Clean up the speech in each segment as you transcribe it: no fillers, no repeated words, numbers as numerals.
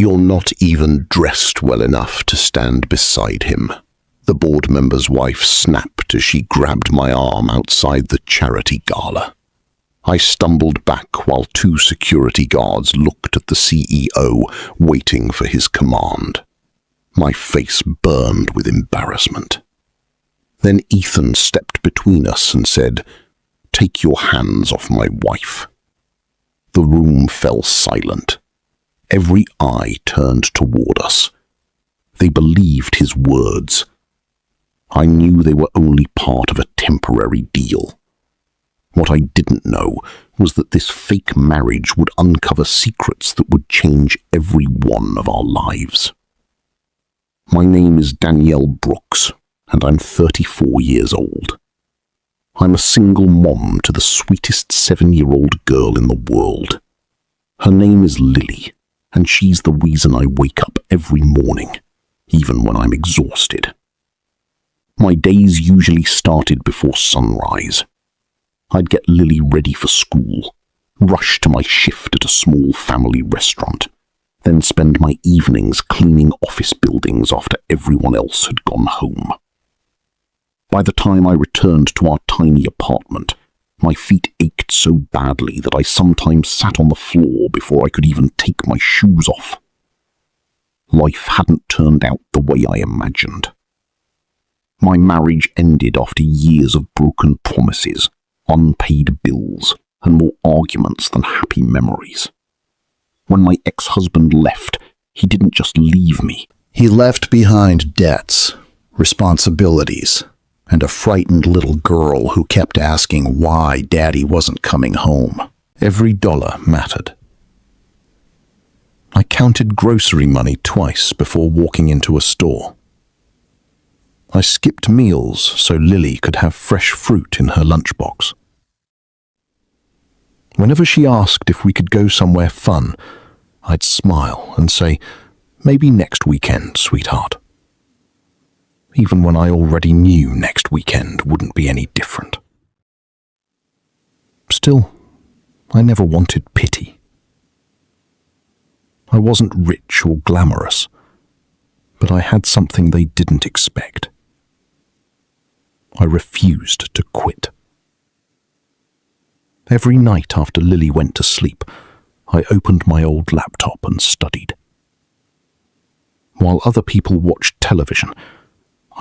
You're not even dressed well enough to stand beside him," the board member's wife snapped as she grabbed my arm outside the charity gala. I stumbled back while 2 security guards looked at the CEO, waiting for his command. My face burned with embarrassment. Then Ethan stepped between us and said, "Take your hands off my wife." The room fell silent. Every eye turned toward us. They believed his words. I knew they were only part of a temporary deal. What I didn't know was that this fake marriage would uncover secrets that would change every one of our lives. My name is Danielle Brooks, and I'm 34 years old. I'm a single mom to the sweetest 7-year-old girl in the world. Her name is Lily, and she's the reason I wake up every morning, even when I'm exhausted. My days usually started before sunrise. I'd get Lily ready for school, rush to my shift at a small family restaurant, then spend my evenings cleaning office buildings after everyone else had gone home. By the time I returned to our tiny apartment, my feet ached so badly that I sometimes sat on the floor before I could even take my shoes off. Life hadn't turned out the way I imagined. My marriage ended after years of broken promises, unpaid bills, and more arguments than happy memories. When my ex-husband left, he didn't just leave me. He left behind debts, responsibilities, and a frightened little girl who kept asking why Daddy wasn't coming home. Every dollar mattered. I counted grocery money twice before walking into a store. I skipped meals so Lily could have fresh fruit in her lunchbox. Whenever she asked if we could go somewhere fun, I'd smile and say, "Maybe next weekend, sweetheart." Even when I already knew next weekend wouldn't be any different. Still, I never wanted pity. I wasn't rich or glamorous, but I had something they didn't expect. I refused to quit. Every night after Lily went to sleep, I opened my old laptop and studied. While other people watched television,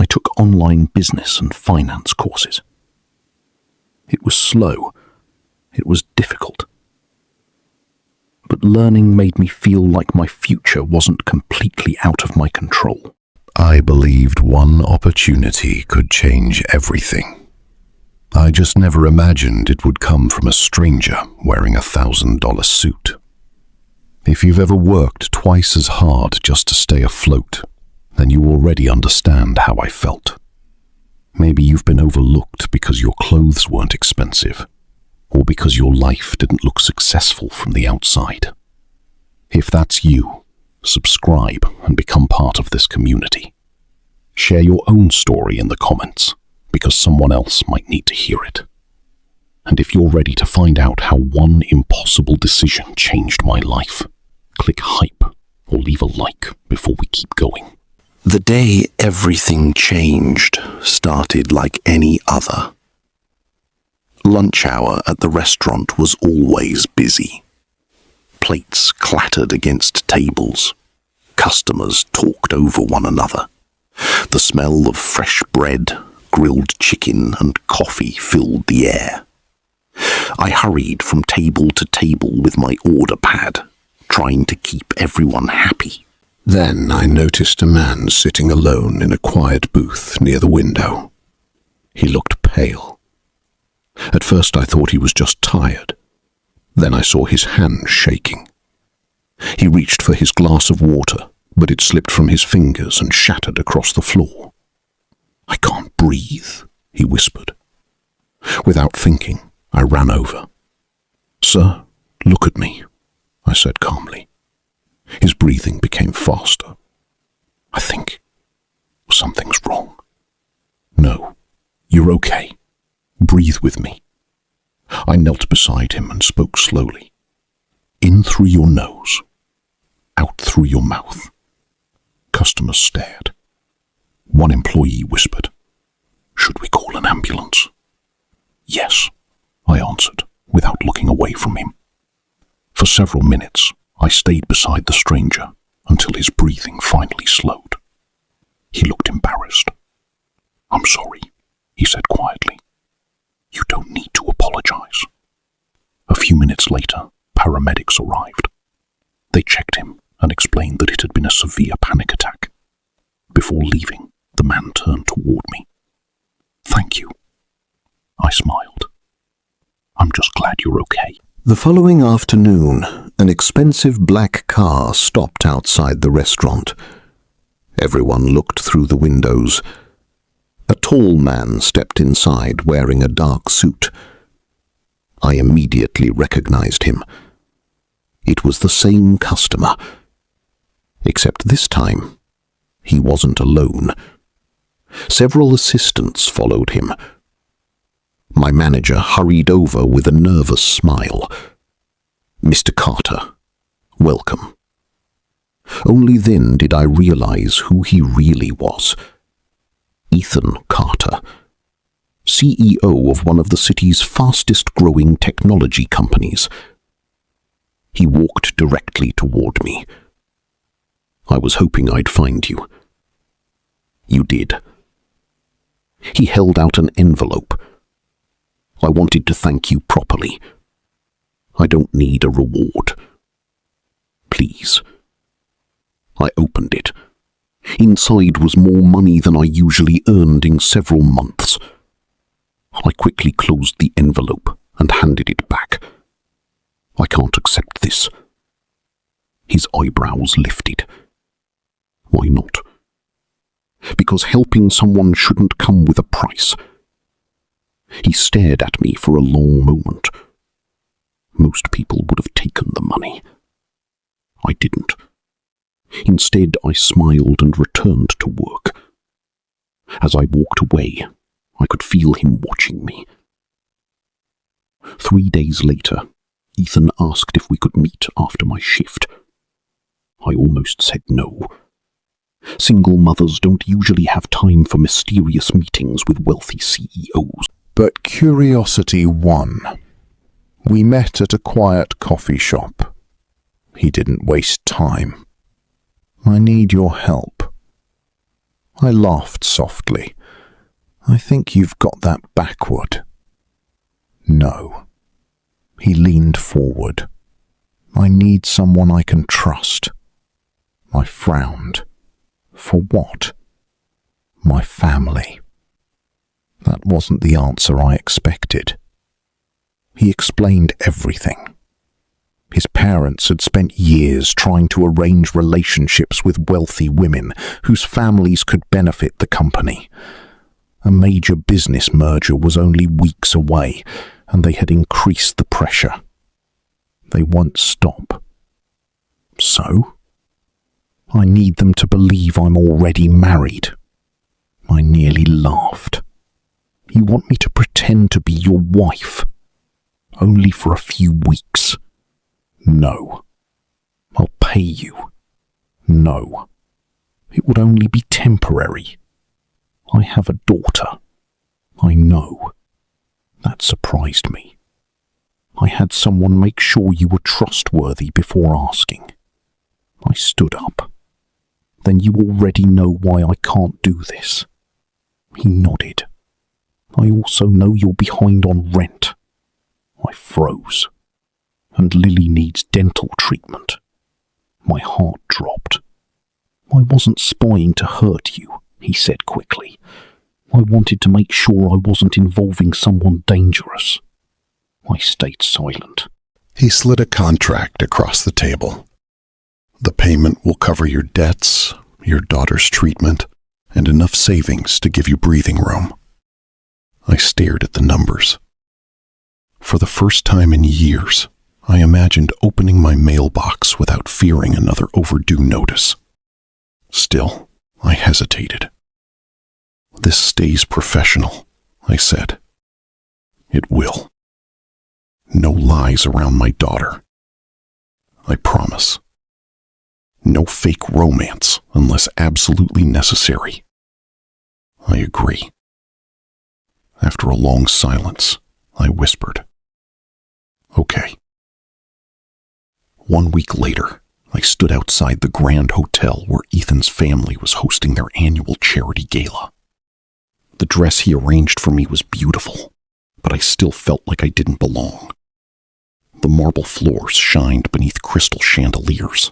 I took online business and finance courses. It was slow. It was difficult. But learning made me feel like my future wasn't completely out of my control. I believed one opportunity could change everything. I just never imagined it would come from a stranger wearing a $1,000 suit. If you've ever worked twice as hard just to stay afloat, then you already understand how I felt. Maybe you've been overlooked because your clothes weren't expensive, or because your life didn't look successful from the outside. If that's you, subscribe and become part of this community. Share your own story in the comments, because someone else might need to hear it. And if you're ready to find out how one impossible decision changed my life, click hype or leave a like before we keep going. The day everything changed started like any other. Lunch hour at the restaurant was always busy. Plates clattered against tables. Customers talked over one another. The smell of fresh bread, grilled chicken, and coffee filled the air. I hurried from table to table with my order pad, trying to keep everyone happy. Then I noticed a man sitting alone in a quiet booth near the window. He looked pale. At first I thought he was just tired. Then I saw his hand shaking. He reached for his glass of water, but it slipped from his fingers and shattered across the floor. "I can't breathe," he whispered. Without thinking, I ran over. "Sir, look at me," I said calmly. His breathing became faster. "I think something's wrong." "No, you're okay. Breathe with me." I knelt beside him and spoke slowly. "In through your nose, out through your mouth." Customers stared. One employee whispered, "Should we call an ambulance?" "Yes," I answered, without looking away from him. For several minutes, I stayed beside the stranger until his breathing finally slowed. He looked embarrassed. "I'm sorry," he said quietly. "You don't need to apologize." A few minutes later, paramedics arrived. They checked him and explained that it had been a severe panic attack. Before leaving, the man turned toward me. "Thank you." I smiled. "I'm just glad you're okay." The following afternoon, an expensive black car stopped outside the restaurant. Everyone looked through the windows. A tall man stepped inside wearing a dark suit. I immediately recognized him. It was the same customer, except this time he wasn't alone. Several assistants followed him. My manager hurried over with a nervous smile. "Mr. Carter, welcome." Only then did I realize who he really was. Ethan Carter, CEO of one of the city's fastest-growing technology companies. He walked directly toward me. "I was hoping I'd find you." "You did." He held out an envelope. "I wanted to thank you properly. I don't need a reward. Please." I opened it. Inside was more money than I usually earned in several months. I quickly closed the envelope and handed it back. "I can't accept this." His eyebrows lifted. "Why not?" "Because helping someone shouldn't come with a price." He stared at me for a long moment. Most people would have taken the money. I didn't. Instead, I smiled and returned to work. As I walked away, I could feel him watching me. 3 days later, Ethan asked if we could meet after my shift. I almost said no. Single mothers don't usually have time for mysterious meetings with wealthy CEOs. But curiosity won. We met at a quiet coffee shop. He didn't waste time. "I need your help." I laughed softly. "I think you've got that backward." "No." He leaned forward. "I need someone I can trust." I frowned. "For what?" "My family." That wasn't the answer I expected. He explained everything. His parents had spent years trying to arrange relationships with wealthy women whose families could benefit the company. A major business merger was only weeks away, and they had increased the pressure. They won't stop. So? I need them to believe I'm already married. I nearly laughed. "You want me to pretend to be your wife? Only for a few weeks?" "No." "I'll pay you." "No." "It would only be temporary." "I have a daughter." "I know." That surprised me. "I had someone make sure you were trustworthy before asking." I stood up. "Then you already know why I can't do this." He nodded. "I also know you're behind on rent." I froze. "And Lily needs dental treatment." My heart dropped. "I wasn't spying to hurt you," he said quickly. "I wanted to make sure I wasn't involving someone dangerous." I stayed silent. He slid a contract across the table. "The payment will cover your debts, your daughter's treatment, and enough savings to give you breathing room." I stared at the numbers. For the first time in years, I imagined opening my mailbox without fearing another overdue notice. Still, I hesitated. "This stays professional," I said. "It will. No lies around my daughter. I promise." No fake romance unless absolutely necessary. I agree. After a long silence, I whispered, "Okay." 1 week later, I stood outside the Grand Hotel where Ethan's family was hosting their annual charity gala. The dress he arranged for me was beautiful, but I still felt like I didn't belong. The marble floors shined beneath crystal chandeliers.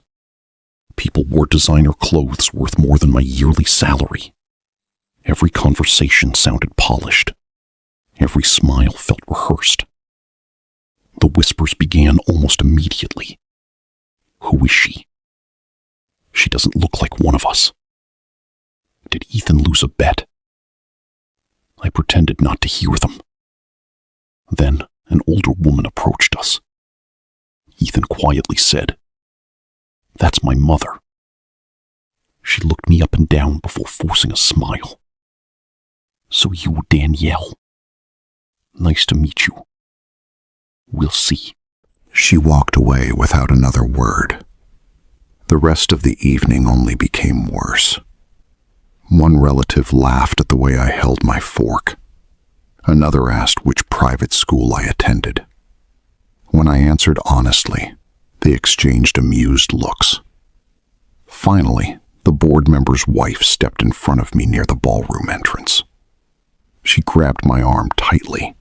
People wore designer clothes worth more than my yearly salary. Every conversation sounded polished. Every smile felt rehearsed. The whispers began almost immediately. Who is she? She doesn't look like one of us. Did Ethan lose a bet? I pretended not to hear them. Then an older woman approached us. Ethan quietly said, "That's my mother." She looked me up and down before forcing a smile. "So you were Danielle. Nice to meet you. We'll see." She walked away without another word. The rest of the evening only became worse. One relative laughed at the way I held my fork. Another asked which private school I attended. When I answered honestly, they exchanged amused looks. Finally, the board member's wife stepped in front of me near the ballroom entrance. She grabbed my arm tightly.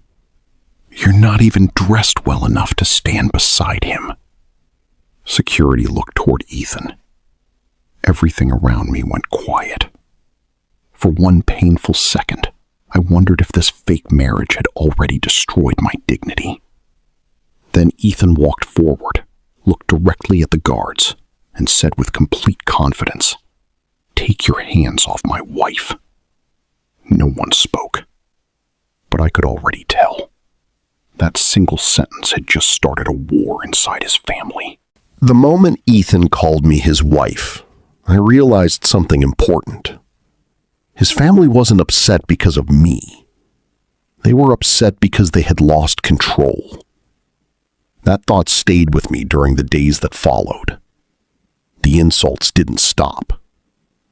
"You're not even dressed well enough to stand beside him." Security looked toward Ethan. Everything around me went quiet. For one painful second, I wondered if this fake marriage had already destroyed my dignity. Then Ethan walked forward, looked directly at the guards, and said with complete confidence, "Take your hands off my wife." No one spoke, but I could already tell. That single sentence had just started a war inside his family. The moment Ethan called me his wife, I realized something important. His family wasn't upset because of me. They were upset because they had lost control. That thought stayed with me during the days that followed. The insults didn't stop.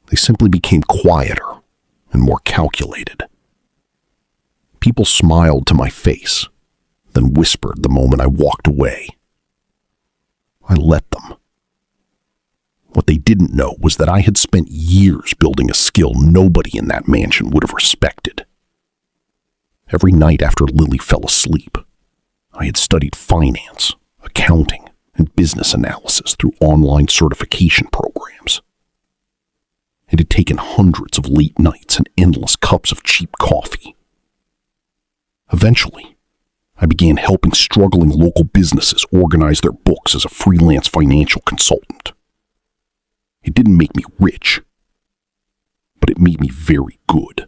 They simply became quieter and more calculated. People smiled to my face, then whispered the moment I walked away. I let them. What they didn't know was that I had spent years building a skill nobody in that mansion would have respected. Every night after Lily fell asleep, I had studied finance, accounting, and business analysis through online certification programs. It had taken hundreds of late nights and endless cups of cheap coffee. Eventually, I began helping struggling local businesses organize their books as a freelance financial consultant. It didn't make me rich, but it made me very good.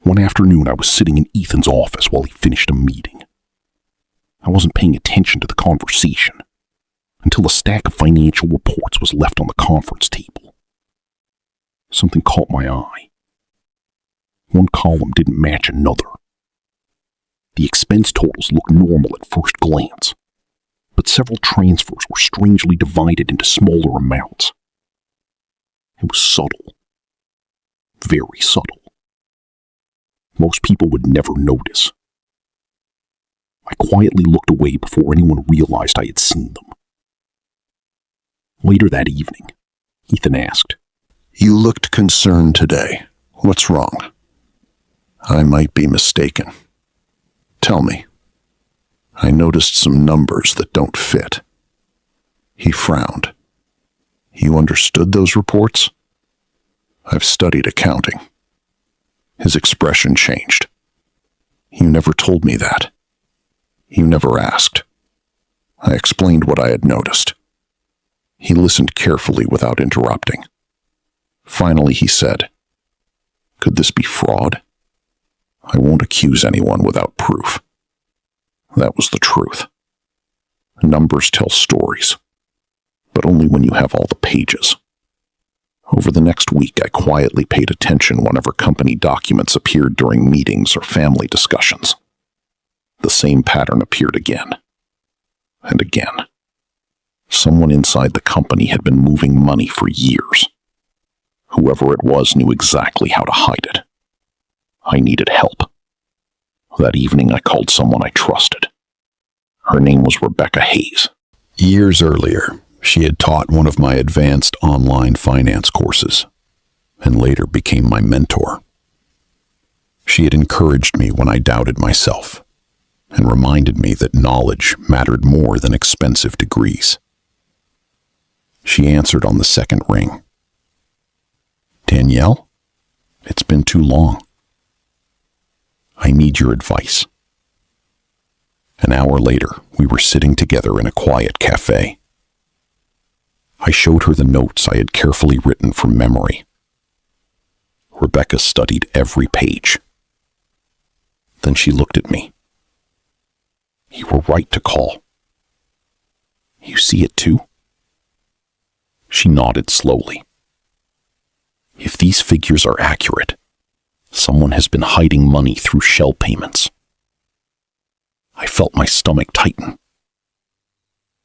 One afternoon, I was sitting in Ethan's office while he finished a meeting. I wasn't paying attention to the conversation until a stack of financial reports was left on the conference table. Something caught my eye. One column didn't match another. The expense totals looked normal at first glance, but several transfers were strangely divided into smaller amounts. It was subtle. Very subtle. Most people would never notice. I quietly looked away before anyone realized I had seen them. Later that evening, Ethan asked, "You looked concerned today. What's wrong?" "I might be mistaken. Tell me." "I noticed some numbers that don't fit." He frowned. "You understood those reports?" "I've studied accounting." His expression changed. "You never told me that. You never asked." I explained what I had noticed. He listened carefully without interrupting. Finally, he said, "Could this be fraud? I won't accuse anyone without proof." That was the truth. Numbers tell stories, but only when you have all the pages. Over the next week, I quietly paid attention whenever company documents appeared during meetings or family discussions. The same pattern appeared again and again. Someone inside the company had been moving money for years. Whoever it was knew exactly how to hide it. I needed help. That evening, I called someone I trusted. Her name was Rebecca Hayes. Years earlier, she had taught one of my advanced online finance courses, and later became my mentor. She had encouraged me when I doubted myself, and reminded me that knowledge mattered more than expensive degrees. She answered on the second ring. "Danielle, it's been too long. I need your advice." An hour later, we were sitting together in a quiet cafe. I showed her the notes I had carefully written from memory. Rebecca studied every page. Then she looked at me. "You were right to call. You see it too?" She nodded slowly. "If these figures are accurate, someone has been hiding money through shell payments." I felt my stomach tighten.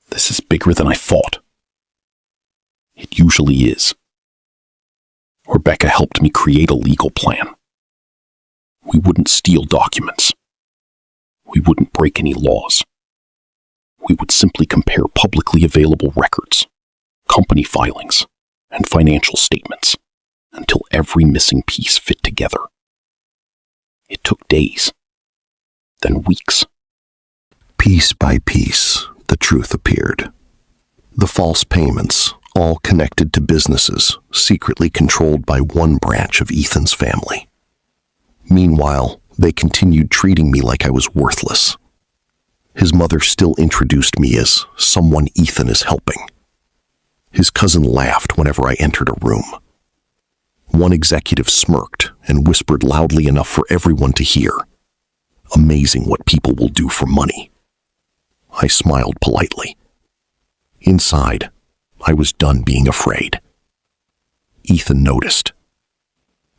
This is bigger than I thought. It usually is. Rebecca helped me create a legal plan. We wouldn't steal documents. We wouldn't break any laws. We would simply compare publicly available records, company filings, and financial statements until every missing piece fit together. It took days, then weeks. Piece by piece, the truth appeared. The false payments, all connected to businesses secretly controlled by one branch of Ethan's family. Meanwhile, they continued treating me like I was worthless. His mother still introduced me as someone Ethan is helping. His cousin laughed whenever I entered a room. One executive smirked and whispered loudly enough for everyone to hear, "Amazing what people will do for money." I smiled politely. Inside, I was done being afraid. Ethan noticed.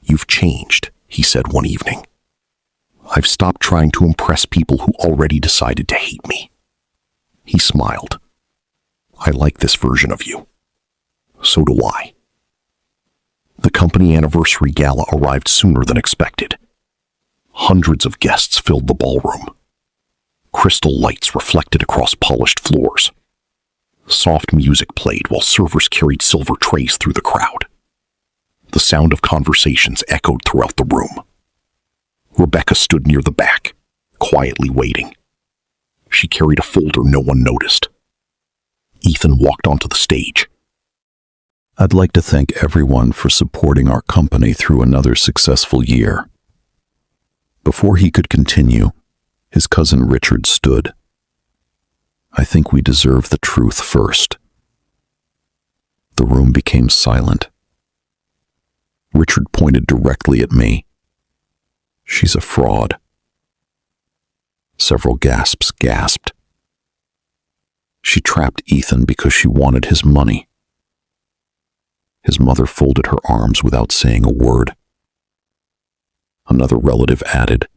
"You've changed," he said one evening. "I've stopped trying to impress people who already decided to hate me." He smiled. "I like this version of you." So do I. The company anniversary gala arrived sooner than expected. Hundreds of guests filled the ballroom. Crystal lights reflected across polished floors. Soft music played while servers carried silver trays through the crowd. The sound of conversations echoed throughout the room. Rebecca stood near the back, quietly waiting. She carried a folder no one noticed. Ethan walked onto the stage. "I'd like to thank everyone for supporting our company through another successful year." Before he could continue, his cousin Richard stood. "I think we deserve the truth first." The room became silent. Richard pointed directly at me. "She's a fraud." Several gasps gasped. "She trapped Ethan because she wanted his money." His mother folded her arms without saying a word. Another relative added,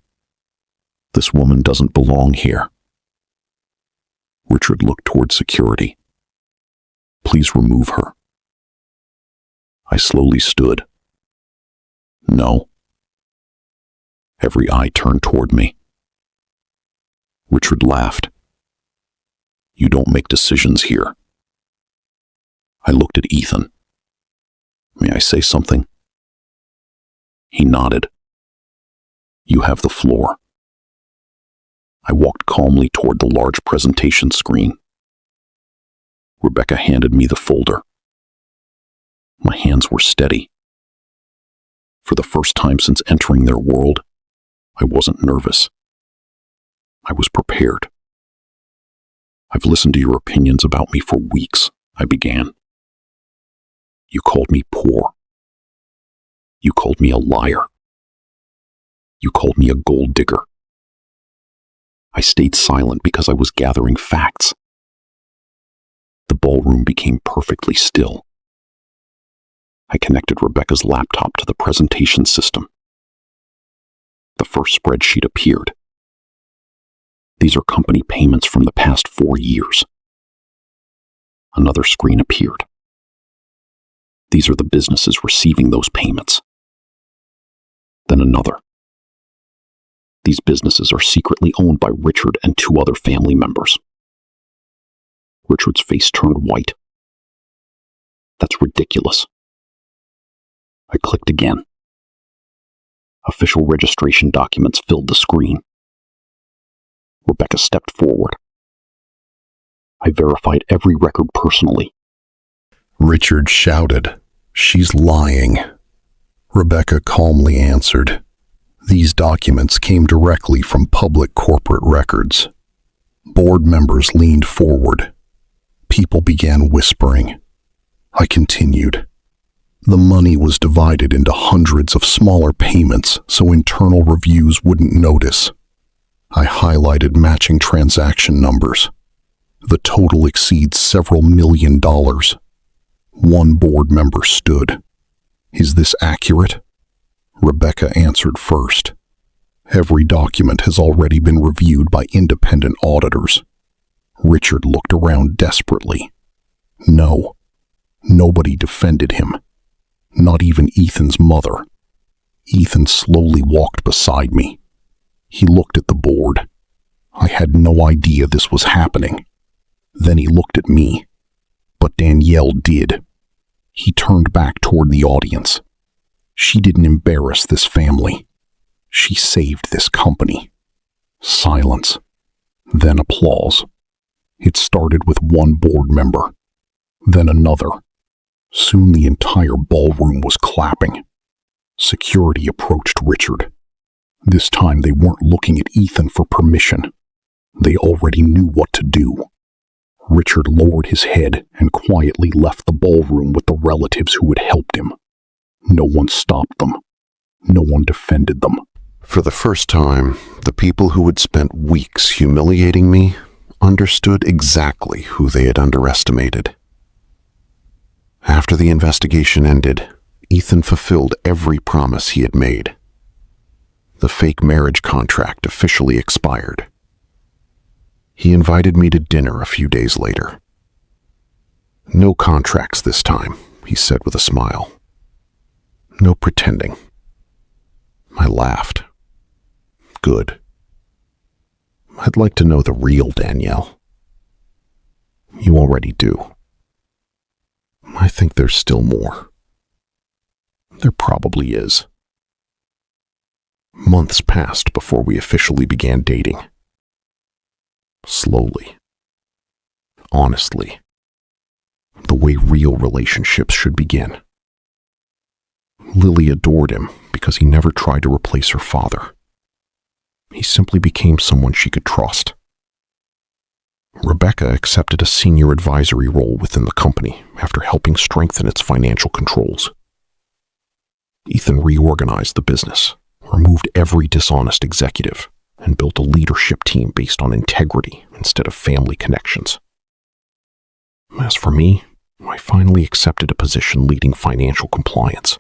"This woman doesn't belong here." Richard looked toward security. "Please remove her." I slowly stood. "No." Every eye turned toward me. Richard laughed. "You don't make decisions here." I looked at Ethan. "May I say something?" He nodded. "You have the floor." I walked calmly toward the large presentation screen. Rebecca handed me the folder. My hands were steady. For the first time since entering their world, I wasn't nervous. I was prepared. "I've listened to your opinions about me for weeks," I began. "You called me poor. You called me a liar. You called me a gold digger. I stayed silent because I was gathering facts." The ballroom became perfectly still. I connected Rebecca's laptop to the presentation system. The first spreadsheet appeared. These are company payments from the past 4 years. Another screen appeared. These are the businesses receiving those payments. Then another. These businesses are secretly owned by Richard and 2 other family members. Richard's face turned white. That's ridiculous. I clicked again. Official registration documents filled the screen. Rebecca stepped forward. I verified every record personally. Richard shouted, "She's lying." Rebecca calmly answered, "These documents came directly from public corporate records." Board members leaned forward. People began whispering. I continued. The money was divided into hundreds of smaller payments so internal reviews wouldn't notice. I highlighted matching transaction numbers. The total exceeds several $1,000,000. One board member stood. "Is this accurate?" Rebecca answered first. "Every document has already been reviewed by independent auditors." Richard looked around desperately. No, nobody defended him. Not even Ethan's mother. Ethan slowly walked beside me. He looked at the board. I had no idea this was happening. Then he looked at me. But Danielle did. He turned back toward the audience. She didn't embarrass this family. She saved this company. Silence. Then applause. It started with one board member. Then another. Soon the entire ballroom was clapping. Security approached Richard. This time they weren't looking at Ethan for permission. They already knew what to do. Richard lowered his head and quietly left the ballroom with the relatives who had helped him. No one stopped them. No one defended them. For the first time, the people who had spent weeks humiliating me understood exactly who they had underestimated. After the investigation ended, Ethan fulfilled every promise he had made. The fake marriage contract officially expired. He invited me to dinner a few days later. "No contracts this time," he said with a smile. "No pretending." I laughed. "Good. I'd like to know the real Danielle." "You already do." "I think there's still more." "There probably is." Months passed before we officially began dating. Slowly. Honestly. The way real relationships should begin. Lily adored him because he never tried to replace her father. He simply became someone she could trust. Rebecca accepted a senior advisory role within the company after helping strengthen its financial controls. Ethan reorganized the business, removed every dishonest executive, and built a leadership team based on integrity instead of family connections. As for me, I finally accepted a position leading financial compliance.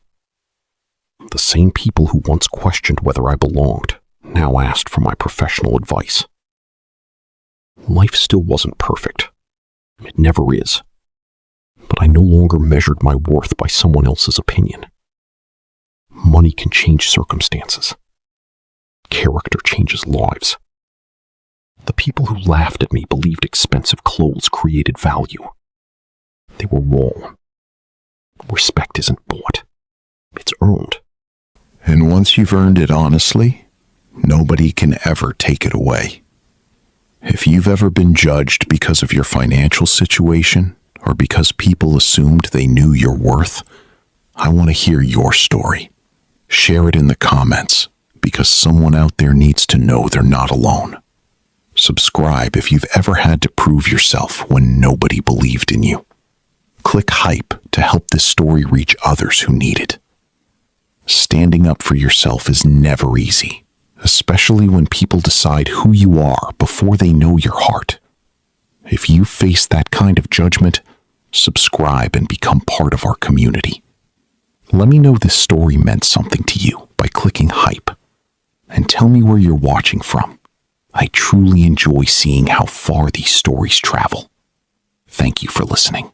The same people who once questioned whether I belonged now asked for my professional advice. Life still wasn't perfect. It never is. But I no longer measured my worth by someone else's opinion. Money can change circumstances. Character changes lives. The people who laughed at me believed expensive clothes created value. They were wrong. Respect isn't bought. It's earned. And once you've earned it honestly, nobody can ever take it away. If you've ever been judged because of your financial situation or because people assumed they knew your worth, I want to hear your story. Share it in the comments because someone out there needs to know they're not alone. Subscribe if you've ever had to prove yourself when nobody believed in you. Click hype to help this story reach others who need it. Standing up for yourself is never easy, especially when people decide who you are before they know your heart. If you face that kind of judgment, subscribe and become part of our community. Let me know this story meant something to you by clicking hype. And tell me where you're watching from. I truly enjoy seeing how far these stories travel. Thank you for listening.